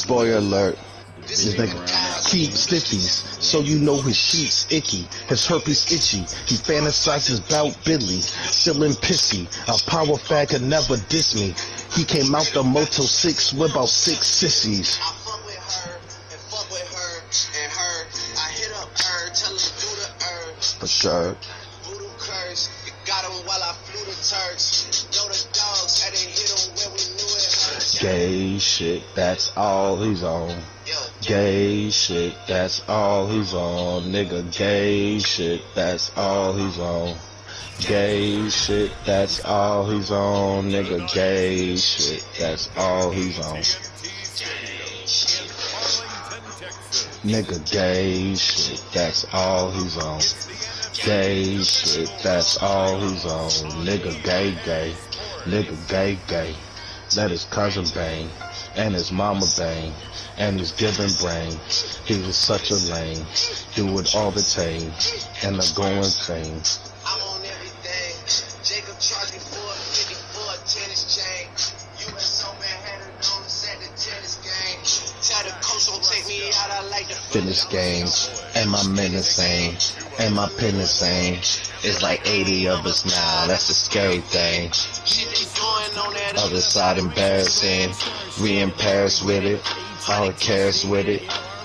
Spoiler alert. This nigga keep stiffies, so you know his sheets icky, his herpes itchy. He fantasizes about Billy, feeling pissy. A power fag could never diss me. He came out the Moto 6 with about 6 sissies. I fuck with her, and fuck with her, and her. I hit up her, tell her do the herb. For sure. Voodoo curse, it got him while I flew the Turks. Know the dogs, I didn't hit him when we knew it hurt. Gay shit, that's all he's on. Gay shit, that's all he's on. Nigga, gay shit, that's all he's on. Gay shit, that's all he's on. Nigga, gay shit, that's all he's on. Nigga, gay shit, that's all he's on. Gay shit, that's all he's on. Nigga, gay, gay. Nigga, gay, gay. Let his cousin bang, and his mama bang, and his giving brain. He was such a lame, do it all the time, and the going thing. I'm on everything. Jacob charged me for a 50 for a tennis chain. US Open had it on the set the tennis game. Tell the coach don't take me out, I like to Finish games, and my men the same, and my pen the same. It's like 80 of us now, that's a scary thing. shit they doing on that Other side embarrassing, we in Paris with it, all the cares with it.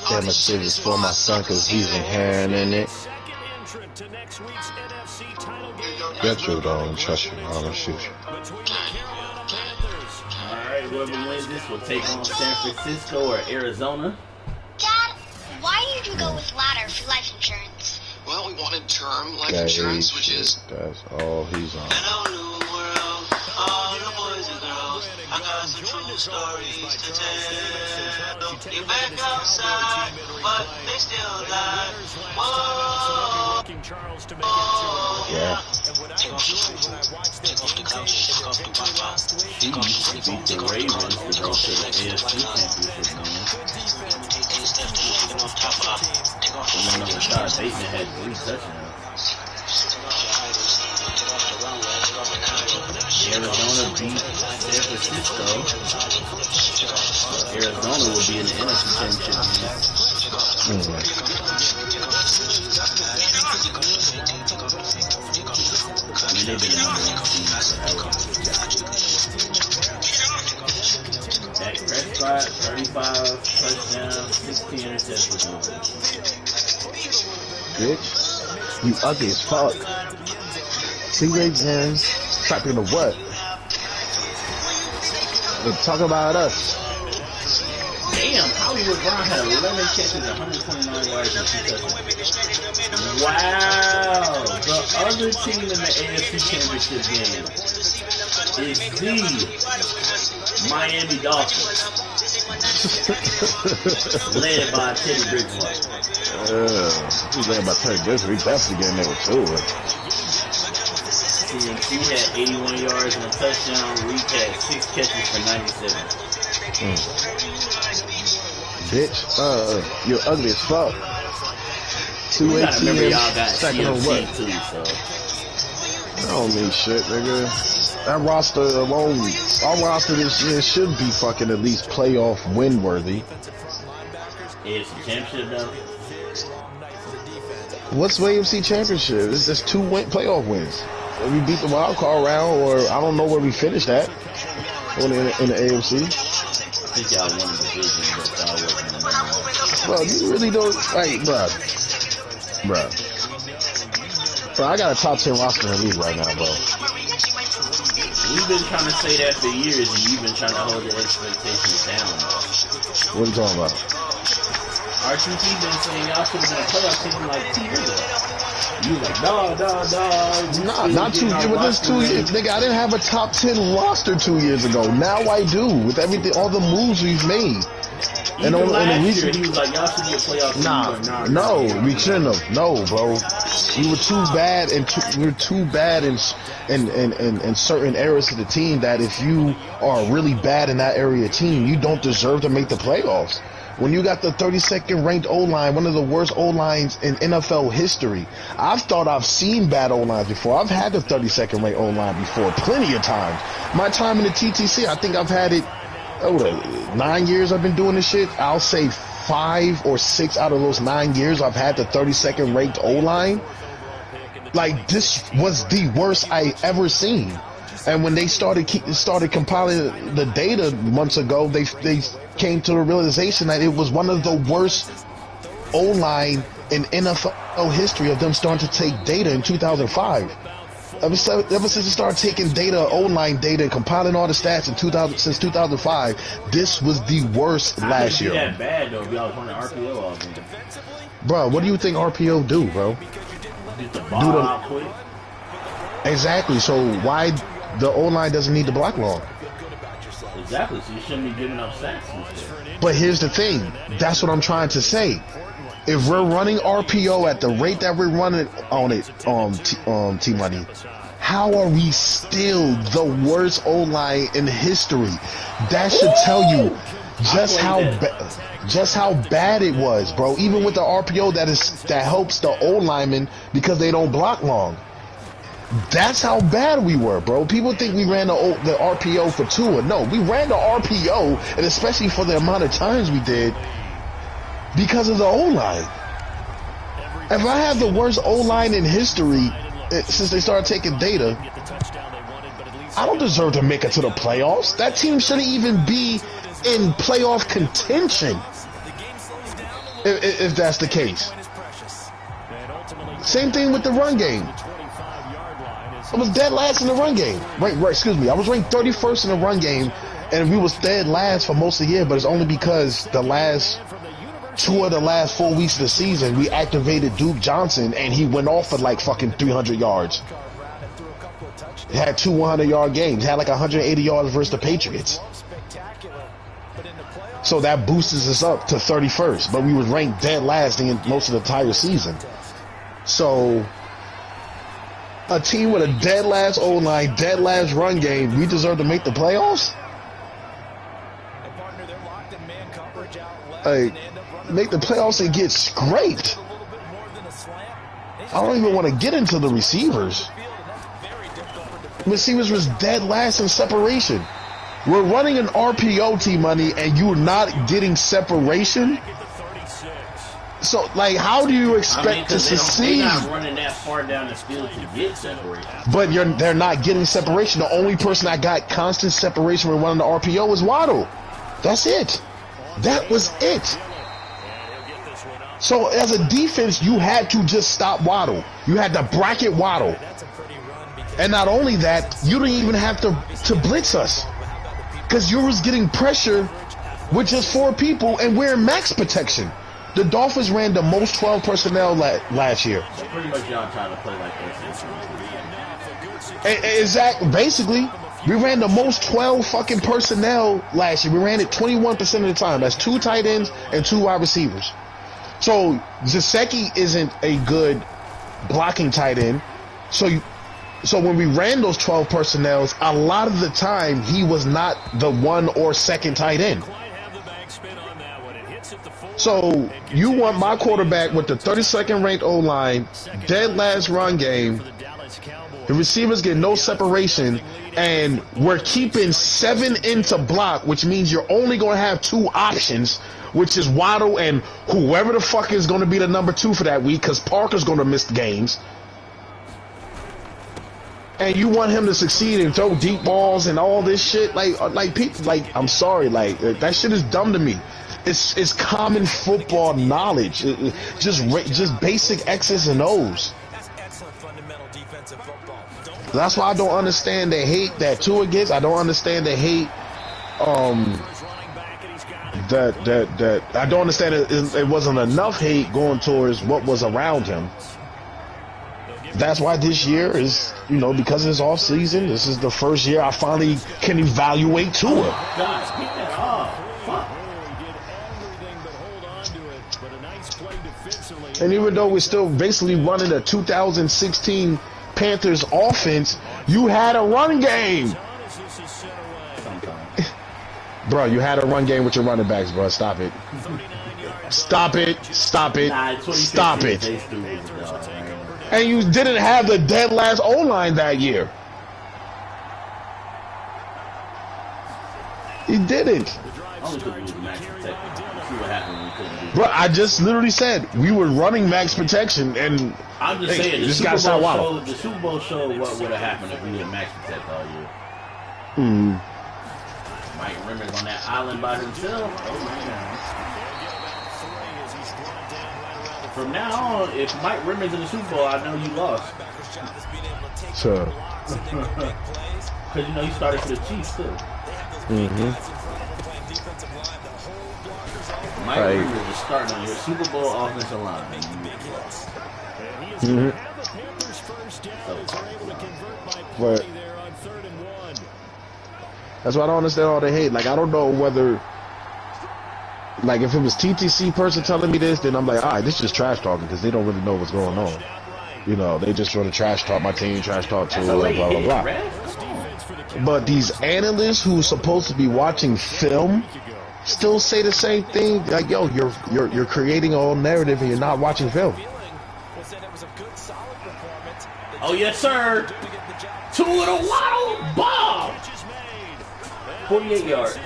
Damn, my shit is for my son cause he's inherent in it. Get you though, and trust you, I'm gonna shoot you. Alright, whoever wins this will take on San Francisco or Arizona. Dad, why did you go with ladder for life insurance? Well, we wanted term life Gay insurance, which shit, is that's all he's on. hello new world, all the boys and girls. I got some true stories to tell. They back outside, but they still lie. Whoa, Yeah. Take off the couch, take off the Wi-Fi, take off the Beat the Ravens to go to the AFC Championship game. Take off top off. Take off the Rashad Bateman had 3 touchdowns. Arizona beat San Francisco. Arizona will be in the NFC Championship game. I mean, they've been the number 1 team forever. Dak Prescott, 35 touchdowns, 16 interceptions. Bitch, you ugly as fuck. C.J. James, talking to what? They talk about us. Damn, Hollywood Brown had 11 catches, 129 yards, and 2 touchdowns. Wow! The other team in the AFC Championship game is the Miami Dolphins, led by Teddy Bridgewater. He's led by Teddy Bridgewater. He's definitely getting there with 2. CMC had 81 yards and a touchdown. Reed had 6 catches for 97. Bitch, you're ugly as fuck. You gotta remember 218 y'all got second on CMC what? too, so. I don't mean shit, nigga. That roster alone, our roster this year should be fucking at least playoff win worthy. AFC Championship though. What's the AFC Championship? It's just 2 playoff wins. We beat the wild card round, or I don't know where we finished at in the AFC. I think y'all won the division, but y'all wasn't in the number. Bro, you really don't, like, bro. Bro, I got a top 10 roster in the league right now, bro. We've been trying to say that for years, and you've been trying to hold the expectations down. What are you talking about? RTP been saying y'all should have been a playoff team like 2 years ago. You like, nah. Nah, not 2 years. With this 2 years, nigga, I didn't have a top 10 roster 2 years ago. Now I do, with everything, all the moves we've made. Even And last the year, he was like, y'all should be a playoff team. No, we shouldn't have. No, bro. We were too bad, and we were too bad in certain areas of the team that if you are really bad in that area team, you don't deserve to make the playoffs. When you got the 32nd ranked O-line, one of the worst O-lines in NFL history, I've seen bad O-lines before. I've had the 32nd ranked O-line before, plenty of times. My time in the TTC, I think I've had it 9 years I've been doing this shit. I'll say 5 or 6 out of those 9 years I've had the 32nd ranked O-line. Like, this was the worst I ever seen. And when they started compiling the data months ago, they came to the realization that it was one of the worst O-line in NFL history of them starting to take data in 2005. Ever since they started taking data, O-line data, and compiling all the stats in since 2005, this was the worst last year. That bad though. Y'all was running RPO all game. Bro, what do you think RPO do, bro? Get the ball out quick. Exactly. So why the O-line doesn't need to block long? Exactly. So you shouldn't be giving up sacks instead. But here's the thing. That's what I'm trying to say. If we're running RPO at the rate that we're running on it, T-Money, how are we still the worst O-line in history? That should tell you just how bad it was, bro. Even with the RPO, that helps the O-linemen because they don't block long. That's how bad we were, bro. People think we ran the RPO for Tua. No, we ran the RPO, and especially for the amount of times we did, because of the O-line. If I have the worst O-line in history since they started taking data, I don't deserve to make it to the playoffs. That team shouldn't even be in playoff contention if that's the case. Same thing with the run game. I was dead last in the run game. Right, excuse me. I was ranked 31st in the run game, and we was dead last for most of the year, but it's only because the last 2 of the last 4 weeks of the season, we activated Duke Johnson, and he went off for like fucking 300 yards. He had 2 100-yard games. He had like 180 yards versus the Patriots. So that boosts us up to 31st, but we was ranked dead last in most of the entire season. So a team with a dead last O-line, dead last run game, we deserve to make the playoffs? Like, make the playoffs and get scraped. I don't even want to get into the receivers. Receivers was dead last in separation. We're running an RPO, T-Money, and you're not getting separation? So, like, how do you expect to succeed? They're not running that far down the field to get separation. But they're not getting separation. The only person that got constant separation when running the RPO was Waddle. That's it. That was it. So, as a defense, you had to just stop Waddle. You had to bracket Waddle. And not only that, you didn't even have to blitz us. Because you was getting pressure with just 4 people, and we're in max protection. The Dolphins ran the most 12 personnel last year. So pretty much y'all try to play like this. Exactly. Basically, we ran the most 12 fucking personnel last year. We ran it 21% of the time. That's 2 tight ends and 2 wide receivers. So Zasecki isn't a good blocking tight end. So when we ran those 12 personnels, a lot of the time he was not the 1 or 2nd tight end. So you want my quarterback with the 32nd ranked O-line, dead last run game, the receivers get no separation, and we're keeping 7 into block, which means you're only going to have 2 options, which is Waddle and whoever the fuck is going to be the number 2 for that week, because Parker's going to miss the games. And you want him to succeed and throw deep balls and all this shit, like people, like, I'm sorry, like, that shit is dumb to me. It's common football knowledge. Just basic X's and O's. That's why I don't understand the hate that Tua gets. I don't understand the hate that I don't understand it wasn't enough hate going towards what was around him. That's why this year is, because it's off season, this is the first year I finally can evaluate Tua. God, pick that off. Fuck. And even though we're still basically running a 2016 Panthers offense, you had a run game. Bro, you had a run game with your running backs, bro. Stop it. Stop it. Stop it. Stop it. And you didn't have the dead last O-line that year. He didn't. Only because he was max protected. See what happened when we couldn't do it. Bro, I just literally said we were running max protection, and I'm just hey, saying, this guy shot wild. the Super Bowl showed what would have happened if we didn't max protect all year. Mike Rimmers on that island by himself. Oh, man. From now on, if Mike Rimmers in the Super Bowl, I know you lost. Sure. Because, you know, he started for the Chiefs, too. Mike Rimmers is starting on your Super Bowl offensive line. But that's why I don't understand all the hate. Like, I don't know whether, like, if it was TTC person telling me this, then I'm like, all right, this is just trash talking because they don't really know what's going on. You know, they just want to trash talk my team, trash talk to blah blah blah. But these analysts who are supposed to be watching film still say the same thing. Like, yo, you're creating a whole narrative and you're not watching film. Oh yes, sir. To the waddle bomb. 48 yards.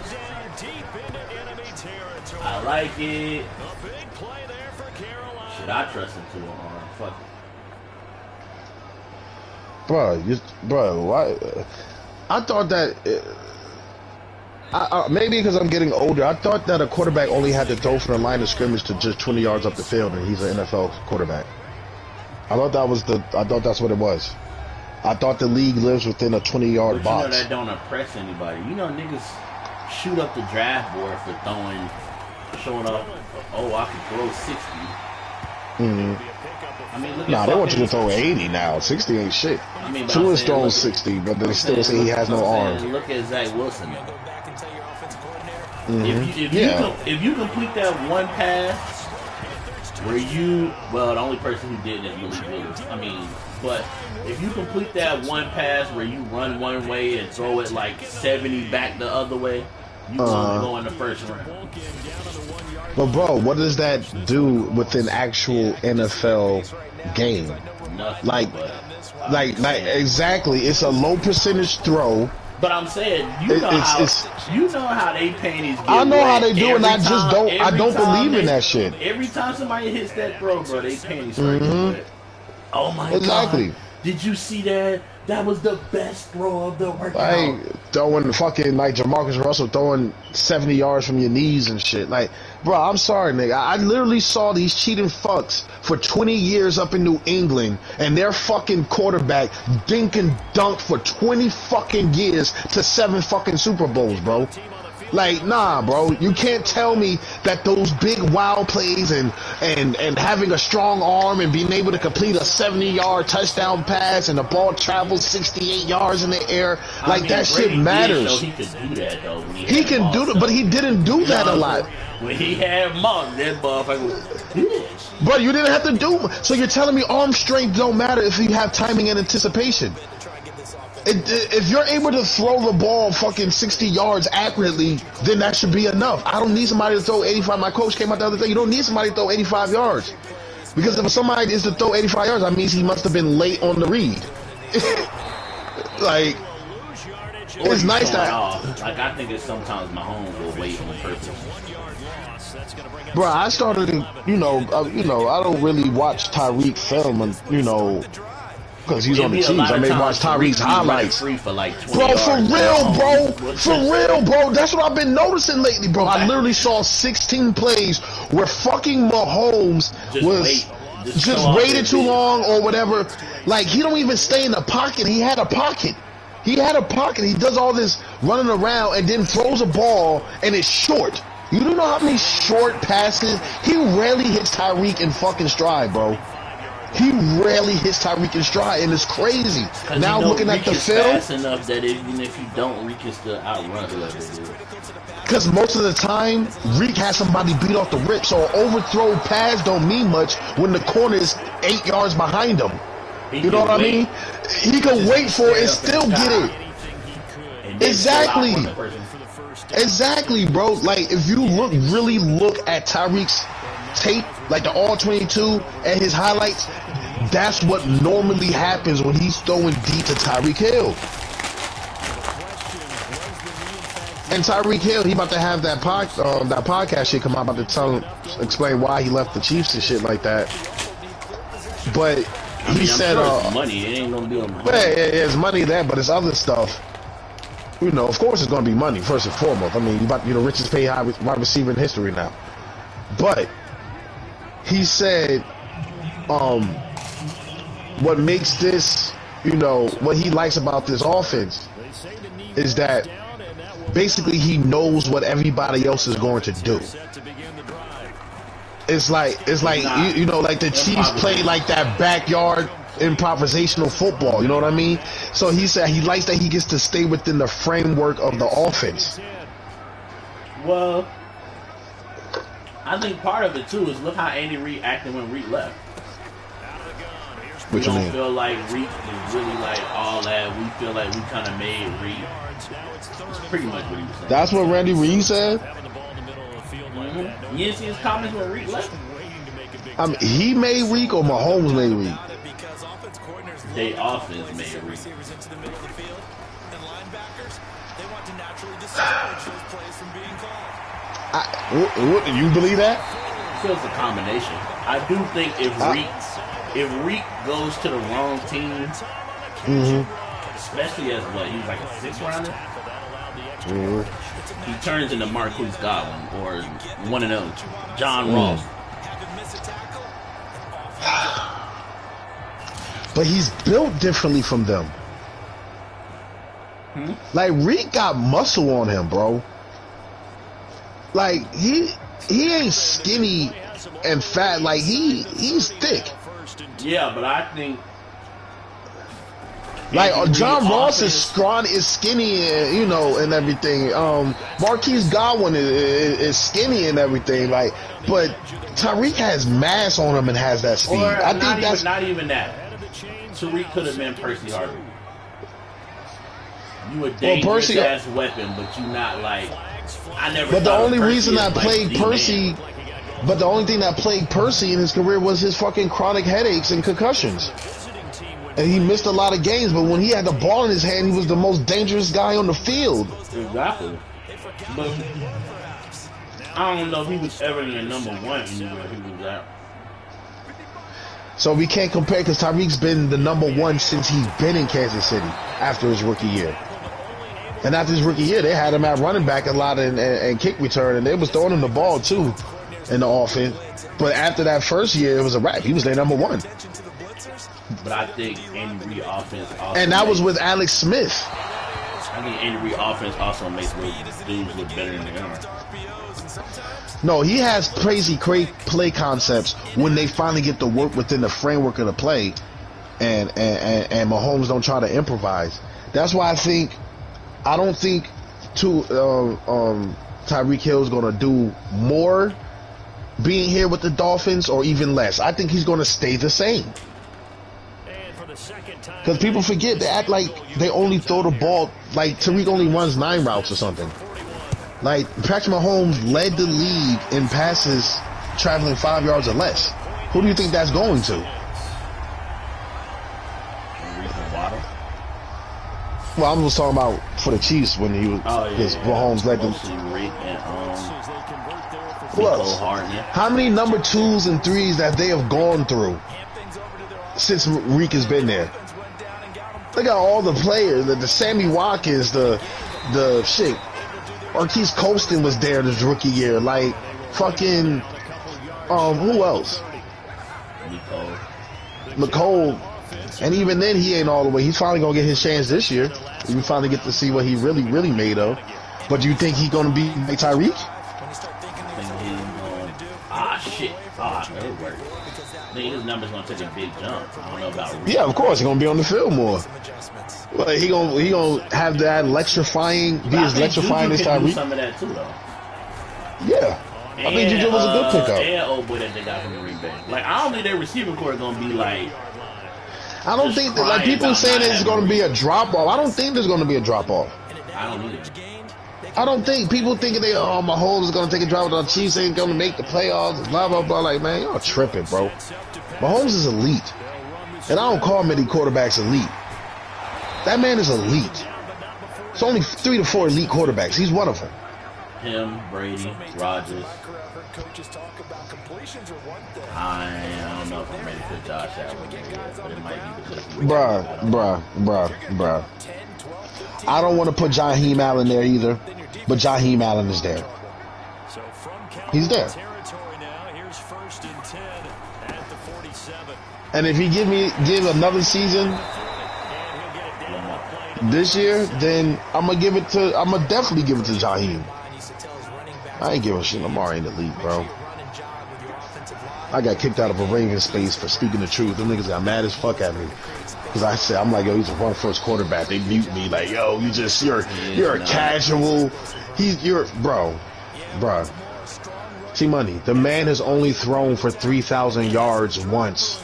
I like it. Should I trust him to an arm? Fuck it. Bro, why? I thought that. Maybe because I'm getting older, I thought that a quarterback only had to throw from the line of scrimmage to just 20 yards up the field, and he's an NFL quarterback. I thought that's what it was. I thought the league lives within a 20-yard box. You know that don't impress anybody. You know niggas shoot up the draft board for showing up. Oh, I can throw 60. I mean, look they want you to throw 80 now. 60 ain't shit. I mean, Tua's throwing 60, but they still say he has no arm. Look at Zach Wilson. If you complete that one pass where the only person who did that really good. I mean, but if you complete that one pass where you run one way and throw it like 70 back the other way, you go in the first round. But bro, what does that do with an actual NFL game? Nothing. Like exactly, it's a low percentage throw. But I'm saying, you know how they panties get I know how they do, and I time, don't believe in that shit. Every time somebody hits that throw, bro, they panties start getting wet. Oh my God! Did you see that? That was the best throw of the workout. Like throwing fucking like Jamarcus Russell throwing 70 yards from your knees and shit. Like, bro, I'm sorry, nigga. I literally saw these cheating fucks for 20 years up in New England, and their fucking quarterback dink and dunk for 20 fucking years to 7 fucking Super Bowls, bro. Like, nah, bro. You can't tell me that those big wild plays and having a strong arm and being able to complete a 70-yard touchdown pass and the ball travels 68 yards in the air, that shit matters. He could do that, though. He can do it, but he didn't do that a lot. When he had Moss, that motherfucker was... But you didn't have to do... So you're telling me arm strength don't matter if you have timing and anticipation. If you're able to throw the ball fucking 60 yards accurately, then that should be enough. I don't need somebody to throw 85. My coach came out the other day. You don't need somebody to throw 85 yards. Because if somebody is to throw 85 yards, that means he must have been late on the read. Like, it's nice that... Like, I think it's sometimes Mahomes will wait on purpose. Bro, I started, I don't really watch Tyreek film, and, because he's on the Chiefs. I may watch Tyreek's highlights. For like bro, for real, bro. That's what I've been noticing lately, bro. I literally saw 16 plays where fucking Mahomes just waited too long or whatever. Like, he don't even stay in the pocket. He had a pocket. He does all this running around and then throws a ball and it's short. You don't know how many short passes? He rarely hits Tyreek in fucking stride, bro. He rarely hits Tyreek in stride, and it's crazy. Now looking at the film, fast enough that even if you don't, Reek can still outrun whoever it is. Because most of the time, Reek has somebody beat off the rip, so an overthrow pass don't mean much when the corner is 8 yards behind him. You know what I mean? He can wait for it and still get it. Exactly, bro. Like, if you really look at Tyreek's tape, like the all 22 and his highlights, that's what normally happens when he's throwing deep to Tyreek Hill. And Tyreek Hill, he about to have that podcast shit come out about to explain why he left the Chiefs and shit like that. But he said, sure it's money. It ain't gonna be on money. Yeah, it's money there, but it's other stuff. You know, of course, it's gonna be money first and foremost. I mean, you're the richest paid wide receiver in history now. But he said, what makes this, you know, what he likes about this offense is that basically he knows what everybody else is going to do. It's like you know, like the Chiefs play like that backyard improvisational football. You know what I mean? So he said he likes that he gets to stay within the framework of the offense. Well, I think part of it too is look how Andy Reid acted when Reid left. What you mean? We don't feel like Reid is really like all that. We feel like we kind of made Reid. That's pretty much what he was saying. That's what Randy Reid said? Mm-hmm. You didn't see his comments when Reid left? I mean, he made Reid or Mahomes made Reid? They offense made Reid. What, you believe that? So it's a combination. I do think if Reid goes to the wrong team, especially as what, he was like a 6th rounder, he turns into Marquise Godwin or one of those, John Ross. But he's built differently from them. Like, Reid got muscle on him, bro. Like, he ain't skinny and fat. Like, he's thick. Yeah, but I think like John Ross is strong, is skinny, and, you know, and everything. Marquise Godwin is skinny and everything. Like, but Tyreek has mass on him and has that speed. I think that's not even that. Tyreek could have been Percy Harvin. You a dangerous ass weapon, but you not like. I never. But the only reason I like played Percy. But the only thing that plagued Percy in his career was his fucking chronic headaches and concussions. And he missed a lot of games, but when he had the ball in his hand, he was the most dangerous guy on the field. Exactly. But I don't know if he was ever in the number 1 anywhere he was at. So we can't compare because Tyreek's been the number 1 since he's been in Kansas City after his rookie year. And after his rookie year, they had him at running back a lot and kick return, and they was throwing him the ball too in the offense. But after that first year, it was a wrap. He was their number 1. But I think Andy Reid offense also, and that was with Alex Smith. I think Andy Reid offense also makes those dudes look better than they are. No, he has crazy play concepts when they finally get to work within the framework of the play, and Mahomes don't try to improvise. That's why I don't think Tyreek Hill is going to do more being here with the Dolphins or even less. I think he's going to stay the same. Because people forget, they act like they only throw the ball, like Tyreek only runs 9 routes or something. Like, Patrick Mahomes led the league in passes traveling 5 yards or less. Who do you think that's going to? Well, I'm just talking about for the Chiefs when he was Mahomes led them. Plus, how many number 2s and 3s that they have gone through since Reek has been there? Look at all the players, the Sammy Watkins, the shit. Marquise Colston was there this rookie year. Like, fucking, who else? Nicole. And even then, he ain't all the way. He's finally going to get his chance this year. We finally get to see what he really, really made of. But do you think he's going to be like Tyreek? It'll work. I think his number's going to take a big jump. I don't know about Reed. Yeah, of course. He's going to be on the field more. Well, he gonna have that electrifying, be as electrifying as Tyreek. Some of that too, though. Yeah. I think Juju was a good pickup. And old boy that they got from the Green Bay. Like, I don't think their receiving core is going to be like. I don't think that, like, people saying there's going to be a drop off. I don't think there's going to be a drop off. I don't either. I don't think people thinking Mahomes is going to take a drop. The Chiefs ain't going to make the playoffs. Blah blah blah. Like, man, y'all tripping, bro. Mahomes is elite, and I don't call many quarterbacks elite. That man is elite. It's only 3 to 4 elite quarterbacks. He's one of them. Him, Brady, Rodgers. I don't know if I'm ready for Josh Allen yet, but it might be because Bruh. I don't want to put Jaheim Allen there either, but Jaheim Allen is there. He's there. And if he give another season this year, then I'm gonna definitely give it to Jaheim. I ain't giving a shit. I'm already in the league, bro. I got kicked out of a Ravens space for speaking the truth. Them niggas got mad as fuck at me. Cause I said, I'm like, yo, he's a run first quarterback. They mute me like, yo, you're a casual. Bro. T-Money, the man has only thrown for 3,000 yards once.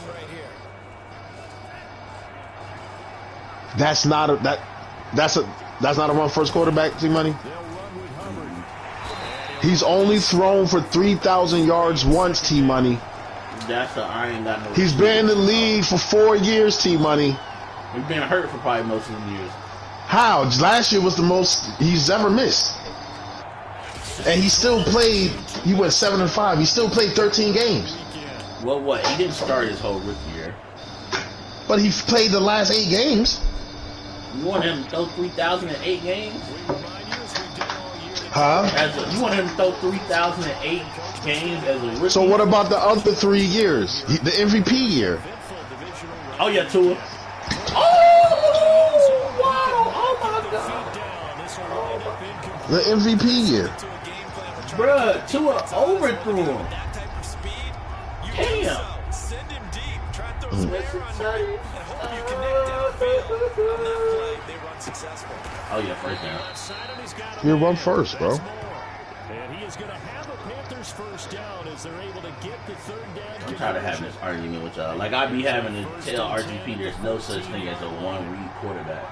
That's not a run first quarterback, T-Money. He's only thrown for 3,000 yards once, T-Money. I ain't got no. He's been in the league for 4 years, T-Money. He's been hurt for probably most of the years. How? Last year was the most he's ever missed. And he still played, he went 7-5. He still played 13 games. Well, what? He didn't start his whole rookie year. But he played the last 8 games. You want him to throw 3,008 games? Huh? You want him to throw 3,008 games as a rookie? So what about the other 3 years? The MVP year. Oh, yeah, Tua. Oh, wow. Oh, my God. The MVP year. Bruh, Tua overthrew him. Damn. Oh, yeah, first down. You run first, bro. And he is going to have a Panthers first down as they're able to get the third down. I'm tired of having this argument with y'all. Like, I be having to tell RGP there's no such thing as a one-read quarterback.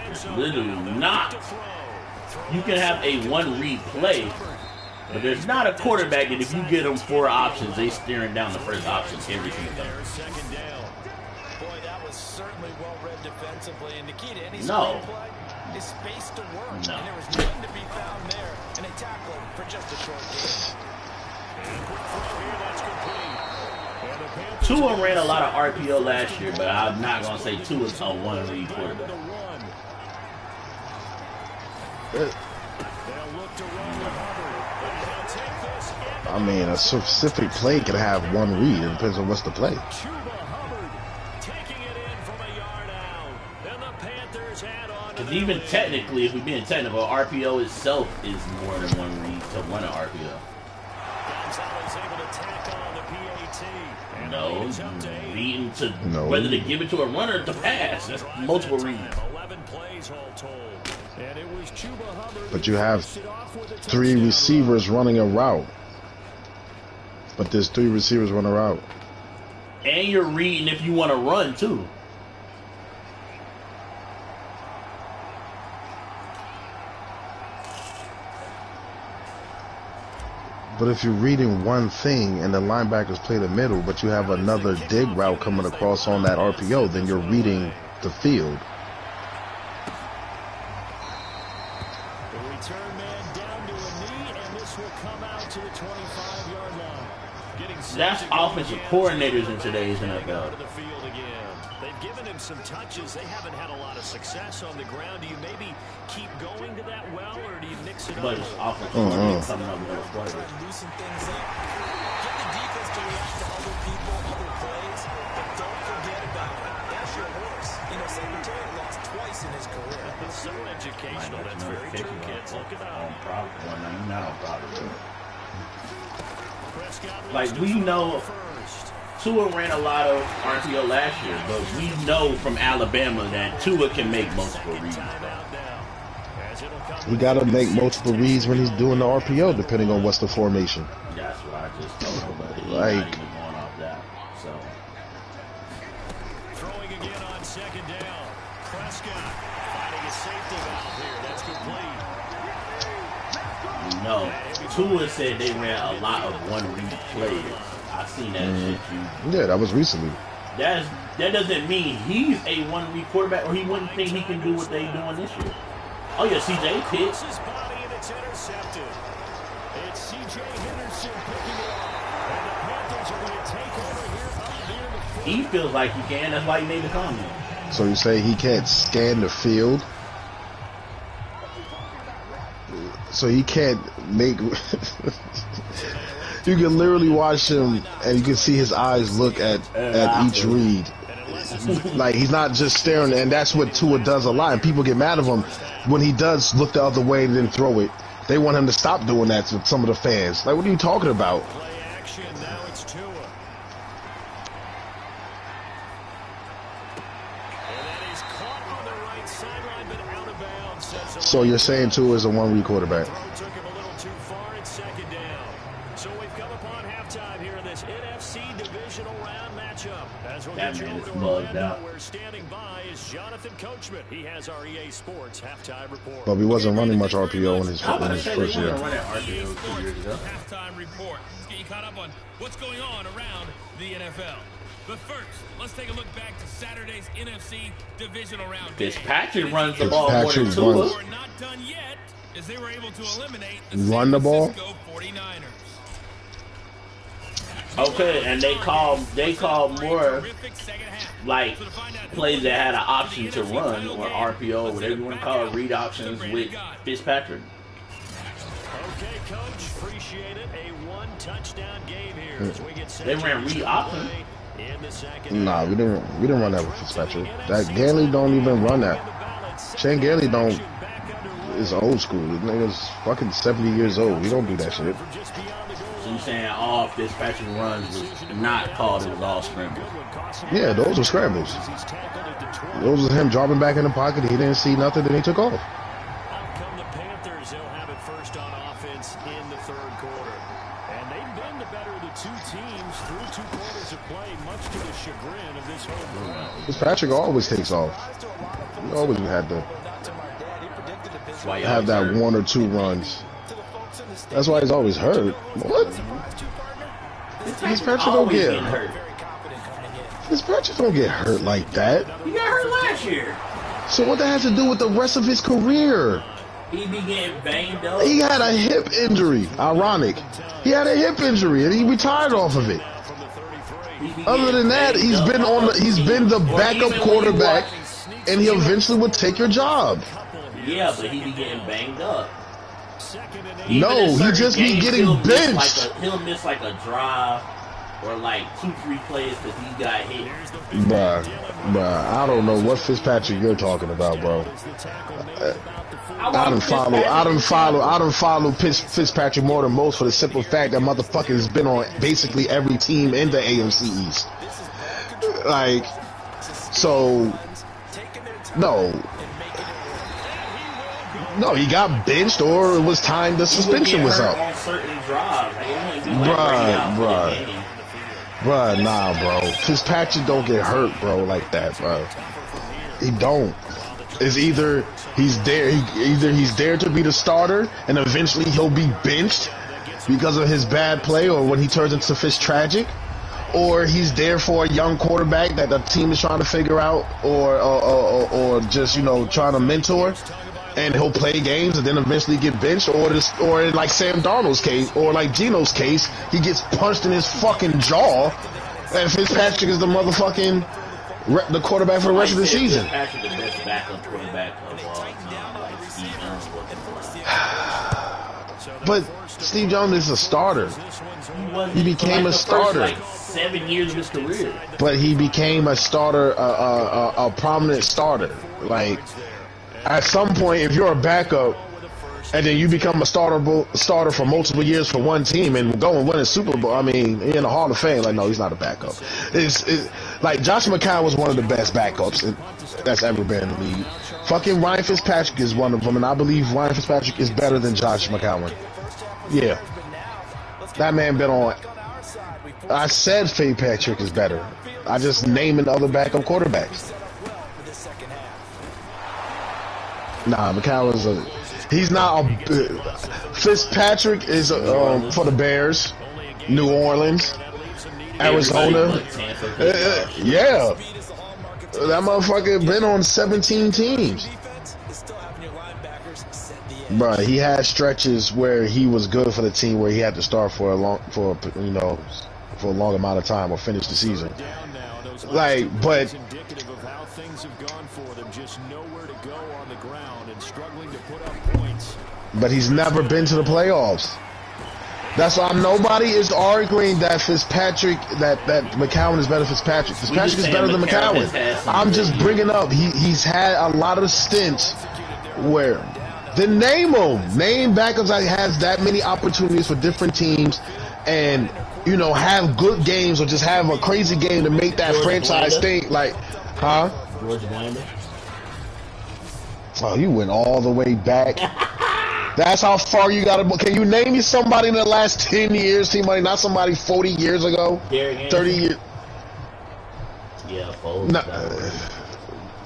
There's literally not. You can have a one-read play, but there's not a quarterback that if you get them 4 options, they staring down the first option every single time. No. Is space to work, No. and there was nothing to be found there, and they tackle him for just a short gain. And a quick throw here, that's complete. And the Panthers Tua ran a lot of RPO last year, but I'm not going to say Tua's a one-read quarterback. They'll look to run with Hubbard. And they'll take this I mean, a specific play can have one read. It depends on what's the play. Because even technically, if we're being technical, RPO itself is more than one read to run an RPO. No, reading to whether to give it to a runner or to pass. That's multiple reads. But you have 3 receivers running a route. But there's 3 receivers running a route. And you're reading if you want to run too. But if you're reading one thing and the linebackers play the middle, but you have another dig route coming across on that RPO, then you're reading the field. The return man down to a knee, and this will come out to the 25-yard line. That's offensive coordinators in today's NFL. They've given him some touches. They haven't had a lot of success on the ground. Do you maybe keep going to that well, or do you mix it up? But it's offensive coordinators coming up with those plays. Loosen things up. Get the defense to react to other people, other plays, but don't forget about it. That's your horse. You know, Secretary lost twice in his career. It's so educational. That's very true, kids. Look at that. You're not on problem. Like, we know Tua ran a lot of RPO last year, but we know from Alabama that Tua can make multiple reads. He got to make multiple reads when he's doing the RPO, depending on what's the formation. That's what I just told him, but he's Like, not even going off that. So. Throwing again on second down. Prescott finding a safety valve here. That's complete. No. Tua said they ran a lot of one-read plays. I seen that shit, too. Yeah, that was recently. that doesn't mean he's a one-week quarterback, or he wouldn't think he can do what they doing this year. Oh yeah, CJ pitched. His body and it's intercepted. It's CJ Henderson picking it up. And the Panthers are going to take over here up near the 40. He feels like he can. That's why he made the comment. So you say he can't scan the field? So he can't make... You can literally watch him, and you can see his eyes look at each read. Like, he's not just staring, and that's what Tua does a lot. And people get mad at him when he does look the other way and then throw it. They want him to stop doing that to some of the fans. Like, what are you talking about? Play action, now it's Tua. And then he's caught on the right sideline, but out of bounds. So you're saying Tua is a one-week quarterback? Throw took him a little too far at second down. So we've come upon halftime here in this NFC Divisional Round matchup. As we'll That get you man over is to bugged Orlando, out. where standing by is Jonathan Coachman. He has our EA Sports halftime report. But he wasn't running much RPO in his How about to first say they year. want to run at RPO 2 years ago? Halftime report. Let's get you caught up on what's going on around the NFL. But first, let's take a look back to Saturday's NFC Divisional Round. Fitzpatrick runs the ball more than Fitzpatrick Tua. runs. We're not done yet, as they were able to eliminate the Run the San ball? Francisco 49ers. Okay, and they call more Terrific second half. like So to find out who plays that had an won option the to NFC run title or game, RPO, let's whatever take you it want to back call it, out read to options Brandon with Gaudin. Fitzpatrick. Okay, Coach, appreciate it. A one-touchdown game here as we get set They to ran read option. in the second Nah, half. we didn't run that with Fitzpatrick. That Ganley don't even run that. Shane Ganley don't is old school. This nigga's fucking 70 years old. We don't do that shit. So you saying all Fitzpatrick runs was not called, it was all scrambles. Yeah, those are scrambles. Those was him dropping back in the pocket. He didn't see nothing, then he took off. Out come the Panthers. They'll have it first on offense in the third quarter. And they've been the better of the two teams through two quarters of play, much to the chagrin of this whole crowd. Fitzpatrick always takes off. He always had to That's why you have that always one or two runs. That's why he's always hurt. What? Fitzpatrick don't always get getting hurt. Fitzpatrick don't get hurt like that. He got hurt last year. So what that has to do with the rest of his career? He be getting banged up. He had a hip injury. Ironic. He had a hip injury and he retired off of it. He be Other getting than that, banged he's up been all on he's been the Or backup even when you quarterback, watch- and he eventually would take your job. Yeah, but he be getting banged up. Second and 8. No, Even in he certain just be games, getting he'll miss benched. he'll miss like a drive or like 2-3 plays because he got hit. Bruh, I don't know what Fitzpatrick you're talking about, bro. I done follow Fitzpatrick more than most for the simple fact that motherfucker has been on basically every team in the AFC East. Like, so, no, he got benched or it was time the suspension was up. On certain drives. Like, it wouldn't be like right out for the game. Bruh, nah, bro. Fitzpatrick don't get hurt, bro, like that, bro. He don't. It's either he's there to be the starter, and eventually he'll be benched because of his bad play or when he turns into Fitztragic, or he's there for a young quarterback that the team is trying to figure out, or just trying to mentor, and he'll play games and then eventually get benched, or in like Sam Darnold's case, or like Geno's case, he gets punched in his fucking jaw, and Fitzpatrick is the motherfucking the quarterback for the rest of the season. Fitzpatrick the best backup quarterback of all time. Like Steve Young wasn't. But Steve Jones is a starter. He became a starter. Like 7 years of his career. But he became a starter, a prominent starter. Like, at some point, if you're a backup and then you become a starter for multiple years for one team and go and win a Super Bowl, I mean, in the Hall of Fame, like, no, he's not a backup. It's like Josh McCown was one of the best backups that's ever been in the league. Fucking Ryan Fitzpatrick is one of them, and I believe Ryan Fitzpatrick is better than Josh McCown. Yeah. That man been on. I said Fitzpatrick is better. I just naming other backup quarterbacks. Nah, McCown is he's not Fitzpatrick is for the Bears, New Orleans, Arizona. Tampa, Yeah. That motherfucker been on 17 teams. Bro, he had stretches where he was good for the team where he had to start for a long amount of time or finish the season. Like, but indicative of how things have gone for them, just nowhere to go on the ground and struggling to put up points. But he's never been to the playoffs. That's why nobody is arguing that Fitzpatrick, that McCown is better than Fitzpatrick. Fitzpatrick is better than McCown. I'm just bringing up, he's had a lot of stints where, then name them. Name backups that has that many opportunities for different teams and, you know, have good games or just have a crazy game to make that franchise think like, huh? George Blanda. Oh, you went all the way back. That's how far you got to. Can you name me somebody in the last 10 years, somebody, not somebody 40 years ago, 30 years? Yeah, Foles. No,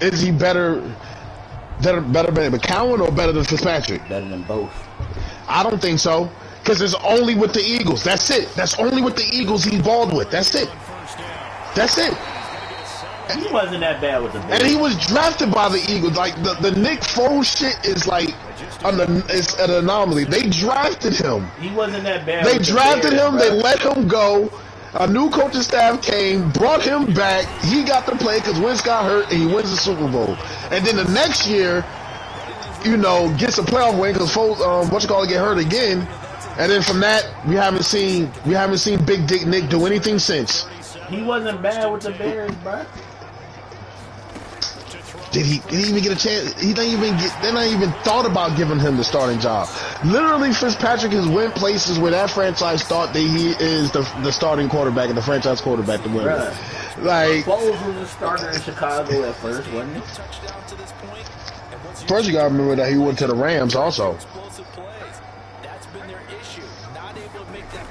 is he better than McCown or better than Fitzpatrick? Better than both. I don't think so, because it's only with the Eagles. That's it. That's only with the Eagles he's balled with. That's it. That's it. He wasn't that bad with the Bears. And he was drafted by the Eagles. Like the Nick Foles shit is like it's an anomaly. They drafted him. He wasn't that bad. They drafted him. Bro. They let him go. A new coaching staff came, brought him back. He got to play because Wentz got hurt, and he wins the Super Bowl. And then the next year, you know, gets a playoff win because Foles, get hurt again. And then from that, we haven't seen Big Dick Nick do anything since. He wasn't bad with the Bears, bro. Did he even get a chance? They're not even thought about giving him the starting job. Literally, Fitzpatrick has went places where that franchise thought that he is the starting quarterback and the franchise quarterback to win. Like, Foles was a starter in Chicago at first, wasn't he? First, you gotta remember that he went to the Rams also.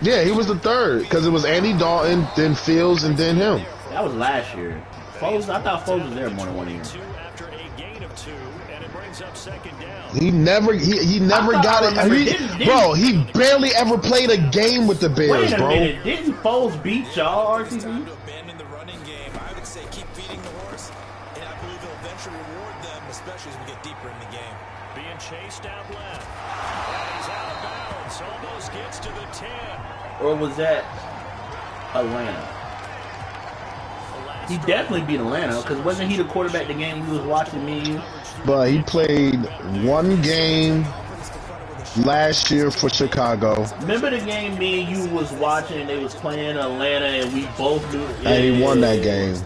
Yeah, he was the third because it was Andy Dalton, then Fields, and then him. That was last year. Foles, I thought Foles was there more than 1 year. He never got it. Bro, he barely ever played a game with the Bears, Wait a bro. minute, didn't Foles beat y'all, RTB? Abandon the running game. I would say keep feeding the horse, and I believe he'll eventually reward them, especially as we get deeper in the game. Being chased out left. He's out of bounds. Almost gets to the 10. Or was that Atlanta? He definitely beat Atlanta, because wasn't he the quarterback the game we was watching, me and you? But he played one game last year for Chicago. Remember the game me and you was watching, they was playing Atlanta, and we both knew. And he won that game.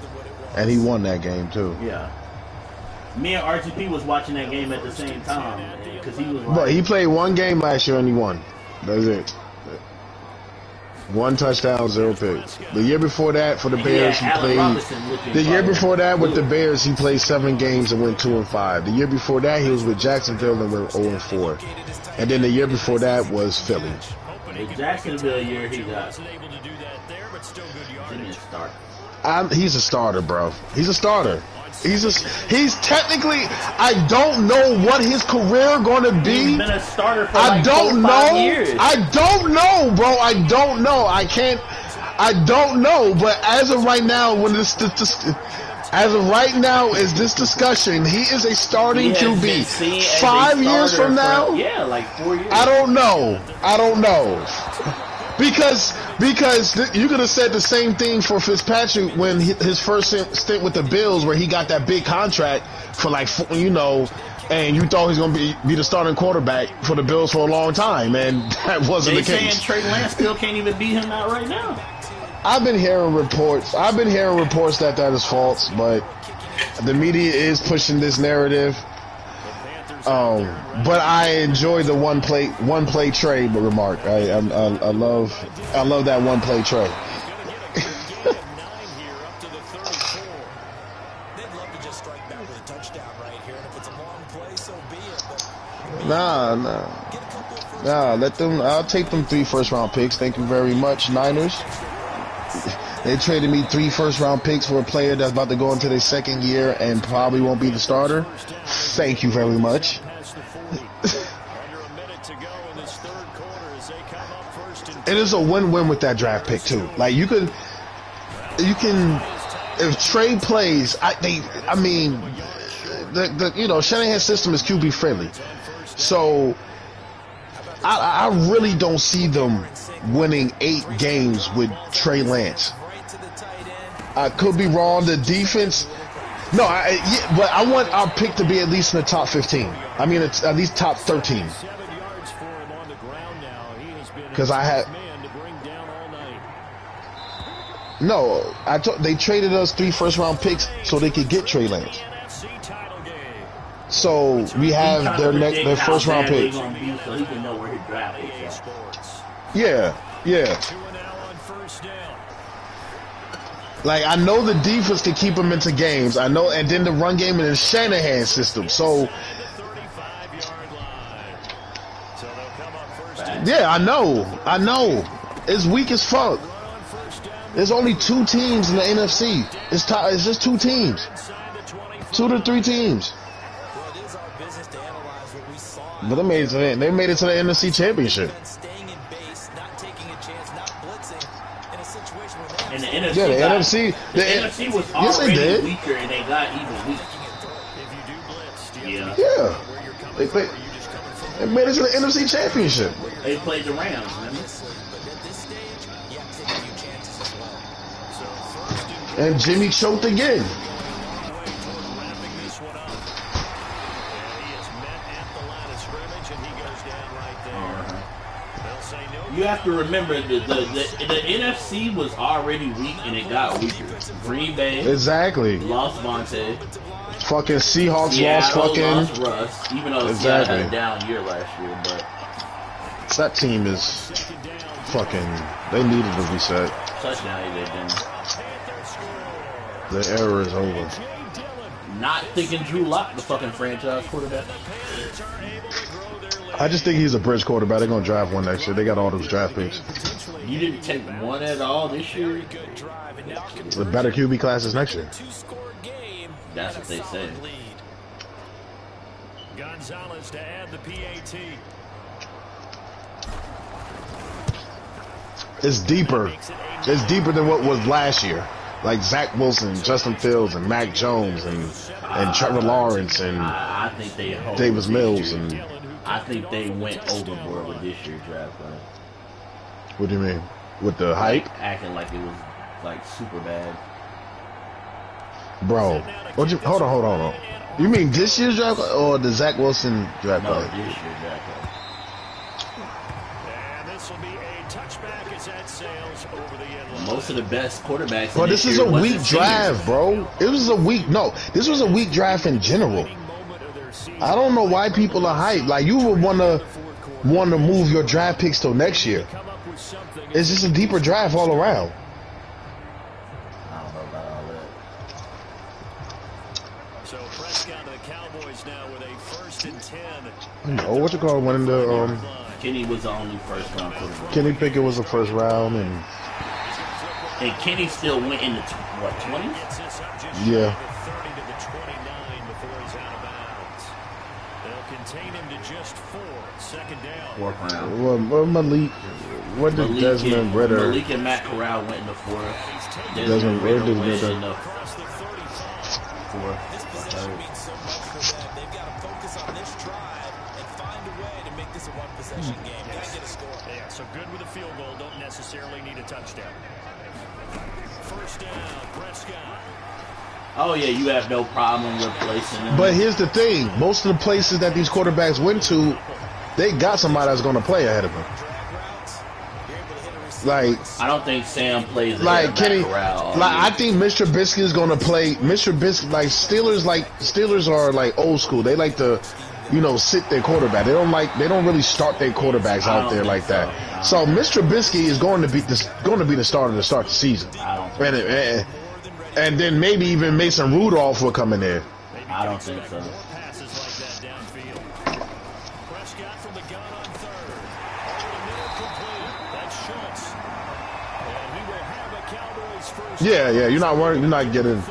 And he won that game, too. Yeah. Me and RTP was watching that game at the same time, because he was like, But he played one game last year and he won. That's it. 1 touchdown, 0 picks. The year before that, for the Bears, he played. The year before that, with the Bears, he played 7 games and went 2-5. The year before that, he was with Jacksonville and went 0-4. And then the year before that was Philly. The Jacksonville year, he got. He didn't start. He's a starter, bro. He's a starter. He's technically. I don't know what his career gonna be. He's been a starter for I like don't 4 or know. 5 years. I don't know, bro. I don't know. I can't. I don't know. But as of right now, as of right now, is this discussion? He is a starting QB. 5 years from now, yeah, like 4 years. I don't know. I don't know. Because you could have said the same thing for Fitzpatrick when his first stint with the Bills, where he got that big contract for like, you know, and you thought he was going to be the starting quarterback for the Bills for a long time, and that wasn't the case. Saying Trey Lance still can't even beat him out right now. I've been hearing reports that is false, but the media is pushing this narrative. But I enjoy the one play Trey remark. I love that one play Trey. Nah. Let them. I'll take them 3 first-round picks. Thank you very much, Niners. They traded me 3 first-round picks for a player that's about to go into their 2nd year and probably won't be the starter. Thank you very much. It is a win-win with that draft pick too. Like, you could, you can, if Trey plays, I mean, Shanahan's system is QB friendly, so I really don't see them winning 8 games with Trey Lance. I could be wrong. The defense, no, but I want our pick to be at least in the top 15. I mean, it's at least top 13. Because I had. No, they traded us 3 first-round picks so they could get Trey Lance. So we have their first-round pick. Yeah. Like, I know the defense can keep them into games. I know, and then the run game in the Shanahan system. So, yeah, I know. It's weak as fuck. There's only 2 teams in the NFC. It's just 2 teams. 2 to 3 teams. But they made it to the NFC Championship. And the NFC, the NFC was already weaker, and they got even weaker. Yeah. They made it to the NFC Championship. They played the Rams, remember? And Jimmy choked again. You have to remember the NFC was already weak and it got weaker. Green Bay lost Vontae. Fucking Seahawks lost Russ, even though Seattle had a down year last year. But that team is fucking. They needed to reset. Touchdown, they didn't. The era is over. Not thinking Drew Lock, the fucking franchise quarterback. I just think he's a bridge quarterback. They're gonna draft one next year. They got all those draft picks. You didn't take one at all this year? The better QB classes next year. That's what they say. Gonzalez to add the PAT. It's deeper. It's deeper than what was last year. Like Zach Wilson, Justin Fields, and Mac Jones, and Trevor Lawrence, and I think Davis Mills, and I think they went overboard with this year's draft class. What do you mean? With the hype? Acting like it was like super bad. Bro, hold on. You mean this year's draft class or the Zach Wilson draft class? No, this year's draft class. And this will be a touchback as that sails over the end line. Most of the best quarterbacks. But this is a weak draft, bro. This was a weak draft in general. I don't know why people are hyped. Like, you would want to move your draft picks till next year. It's just a deeper draft all around. I don't know about all that. So Prescott to the Cowboys now with a 1st and 10. Oh, what you call it? Winning the Kenny was the only first round quarterback. Kenny Pickett was the first round, and Kenny still went in the 20s? Yeah. Contain him to just 4. 2nd down. 4th round. Well, Malik. What did Desmond Ritter? Malik and Matt Corral went in the 4th. Desmond Ritter went in the 4th. This position means so much for them. They've got to focus on this drive and find a way to make this a one-possession game. Gotta get a score. Yeah, so good with a field goal. Don't necessarily need a touchdown. 1st down, Prescott. Oh, yeah, you have no problem replacing him. But here's the thing. Most of the places that these quarterbacks went to, they got somebody that's going to play ahead of them. Like, I don't think Sam plays like Kenny. I think Mr. Trubisky is going to play. Mr. Trubisky, Steelers are like old school. They like to, sit their quarterback. They don't really start their quarterbacks out there like that. So Mr. Trubisky is going to be the starter to start the season. And then maybe even Mason Rudolph will come in there. I don't think so. Yeah, you're not worried. You're not getting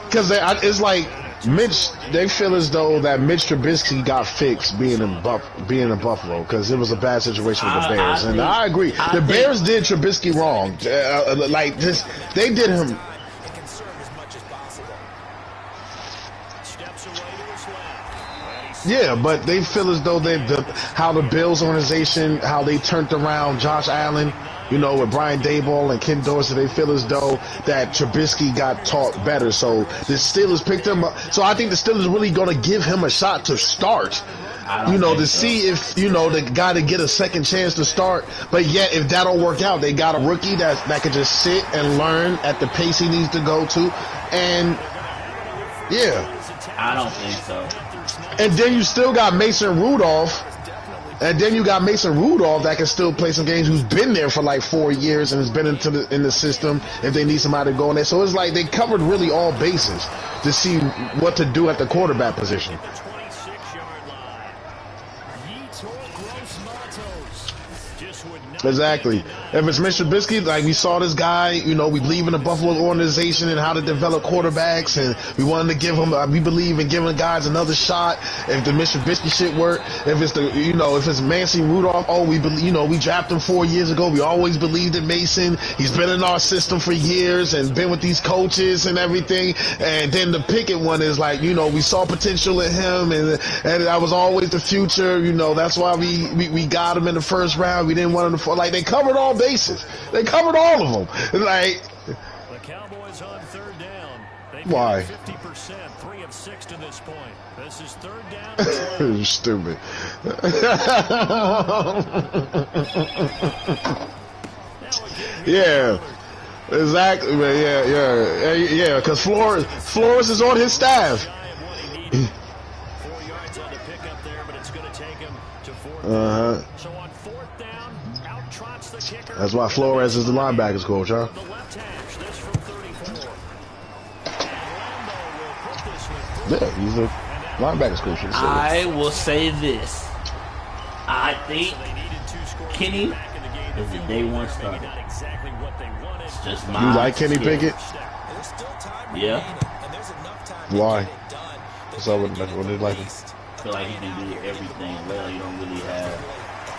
because it's like Mitch, they feel as though that Mitch Trubisky got fixed being in Buffalo because it was a bad situation with the Bears, and I agree. The Bears did Trubisky wrong. Like this, they did him. Yeah, but they feel as though how the Bills organization, how they turned around Josh Allen, you know, with Brian Daboll and Ken Dorsey, they feel as though that Trubisky got taught better. So the Steelers picked him up. So I think the Steelers really going to give him a shot to start. You know, to see if, you know, the guy to get a second chance to start. But yet, if that don't work out, they got a rookie that can just sit and learn at the pace he needs to go to. And, yeah. I don't think so. And then you still got Mason Rudolph. And then you got Mason Rudolph that can still play some games, who's been there for like 4 years and has been in the system if they need somebody to go in there. So it's like they covered really all bases to see what to do at the quarterback position. Exactly. If it's Mr. Trubisky, like we saw this guy, you know, we believe in the Buffalo organization and how to develop quarterbacks, and we wanted to give him, we believe in giving guys another shot. If the Mr. Trubisky shit work, if it's the, you know, if it's Mason Rudolph, oh, we believe, you know, we drafted him 4 years ago. We always believed in Mason. He's been in our system for years and been with these coaches and everything. And then the Pickett one is like, you know, we saw potential in him, and that was always the future. You know, that's why we got him in the first round. We didn't want him to. Like, they covered all bases. They covered all of them. Like, the Cowboys on third down. Why? 50%, 3 of 6 to this point. This is third down. You're stupid. Yeah, exactly. Yeah. Because Flores is on his staff. 4 yards on the pickup there, but it's going to take him to 4th. So on 4th down, out trots the kicker. That's why Flores is the linebackers coach, huh? The left hash, this from 34. And Lambo will put this one. Yeah, he's the linebackers coach. I will say this. I think Kenny is the day one starter. It's just my You like Kenny skill. Pickett? Yeah. Why? So what they like him? I feel like he can do everything well. He don't really have.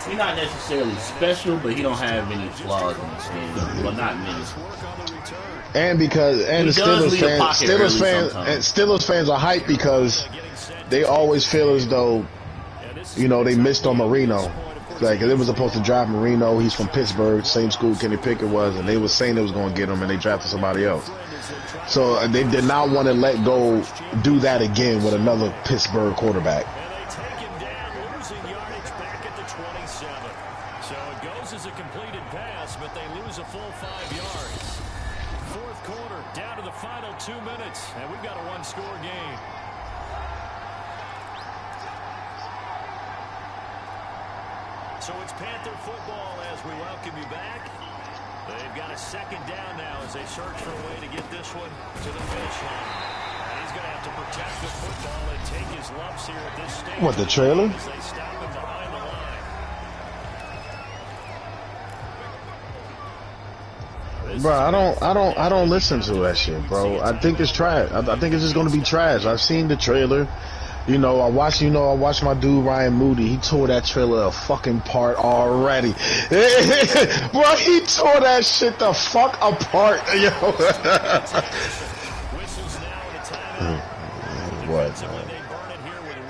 He's not necessarily special, but he don't have any flaws in his game. Well, not many. And because the He does leave the pocket early sometimes. Steelers fans are hyped because they always feel as though, you know, they missed on Marino. Like, they were supposed to draft Marino. He's from Pittsburgh, same school Kenny Pickett was, and they were saying they was going to get him, and they drafted somebody else. So they did not want to let go, do that again with another Pittsburgh quarterback. And they take him down, losing yardage back at the 27. So it goes as a completed pass, but they lose a full 5 yards. 4th quarter, down to the final 2 minutes, and we've got a one-score game. So it's Panther football as we welcome you back. They've got a second down now as they search for a way to get this one to the finish line. And he's going to have to protect the football and take his lumps here at this stage. What, the trailer? As they stop him behind the line. Bro, I don't listen to that shit, bro. I think it's trash. I think it's just gonna be trash. I've seen the trailer. You know, I watched my dude Ryan Moody. He tore that trailer a fucking part already. Bro, he tore that shit the fuck apart, yo. Whistles now at a timeout. What? Defensively, they burn it here with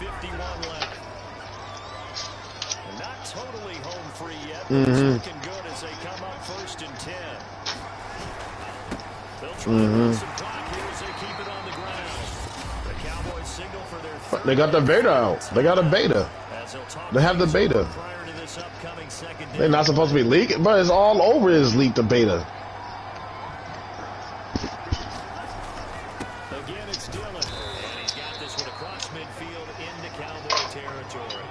1:51 left. And not totally home free yet, but it's looking good as they come up 1st and 10. They'll try to run some clock here as they keep it on the ground. The Cowboys signal for their third. They got the beta out. They got a beta. As they'll talk They have the things over beta. prior to this upcoming second They're not supposed to be leaking, but it's all over his leak, the beta. Again, it's Dillon. And he's got this one across midfield into Cowboy territory.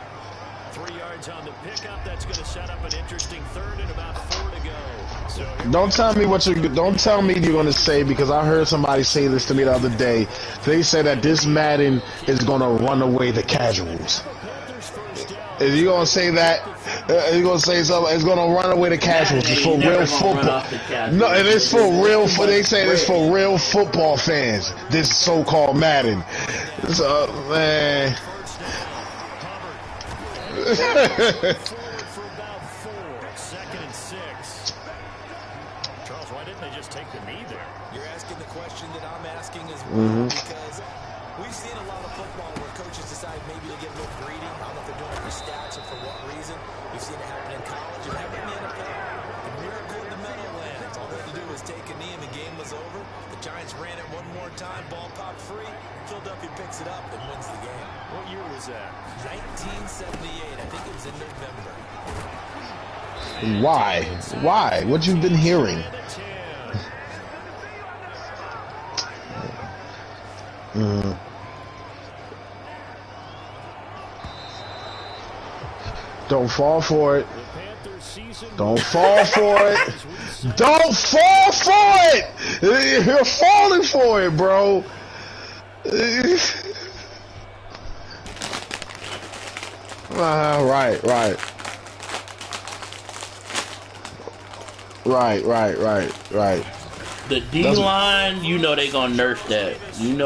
3 yards on the pickup. That's going to set up an interesting third and about 4 to go. So Don't tell me you're gonna say, because I heard somebody say this to me the other day. They said that this Madden is gonna run away the casuals. If you gonna say that, you gonna say something, it's gonna run away the casuals. It's for real football. No, it is for real. They say it's for real football fans. This so-called Madden. So, man. Second and 6. Charles, why didn't they just take the knee there? You're asking the question that I'm asking as well, because we've seen a lot of football where coaches decide maybe to get a little greedy. I don't know if they're doing it for stats or for what reason. We've seen it happen in college and happen in the NFL. The miracle in the Meadowlands. All they had to do was take a knee and the game was over. The Giants ran it one more time. Ball popped free. Philadelphia picks it up and wins the game. What year was that? 1978. I think it was in November. Why? Why? What you've been hearing? Don't fall for it. Don't fall for it. Don't fall for it. You're falling for it, bro. Right. The D line, you know they gonna nerf that. They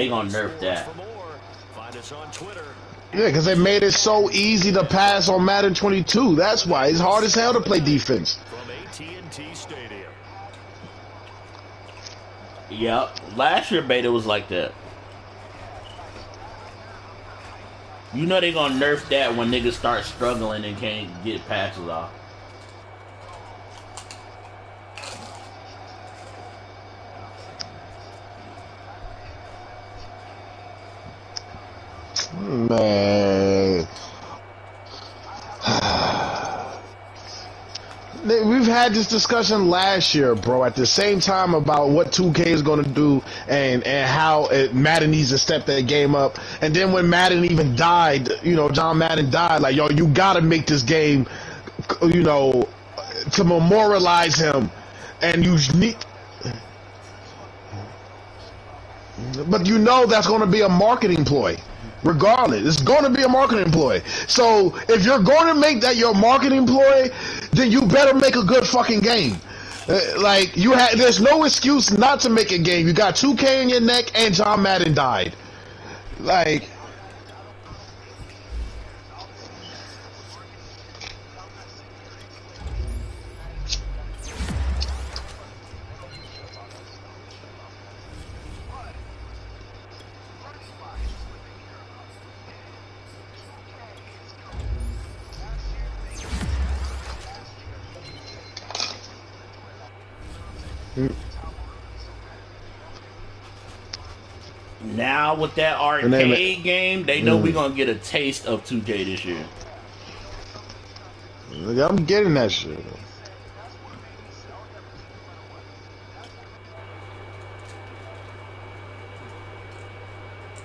gonna nerf that. Yeah, because they made it so easy to pass on Madden 22. That's why it's hard as hell to play defense. Yep. Last year beta was like that. You know they gonna nerf that when niggas start struggling and can't get passes off. Man. We've had this discussion last year, bro, at the same time about what 2K is going to do and how Madden needs to step that game up. And then when Madden even died, you know, John Madden died, like, yo, you got to make this game, you know, to memorialize him. And you need... But you know that's going to be a marketing ploy. Regardless, it's going to be a marketing ploy. So if you're going to make that your marketing ploy, then you better make a good fucking game. Like there's no excuse not to make a game. You got 2K in your neck, and John Madden died. Like. Now with that arcade game, they know we're gonna get a taste of 2K this year. I'm getting that shit.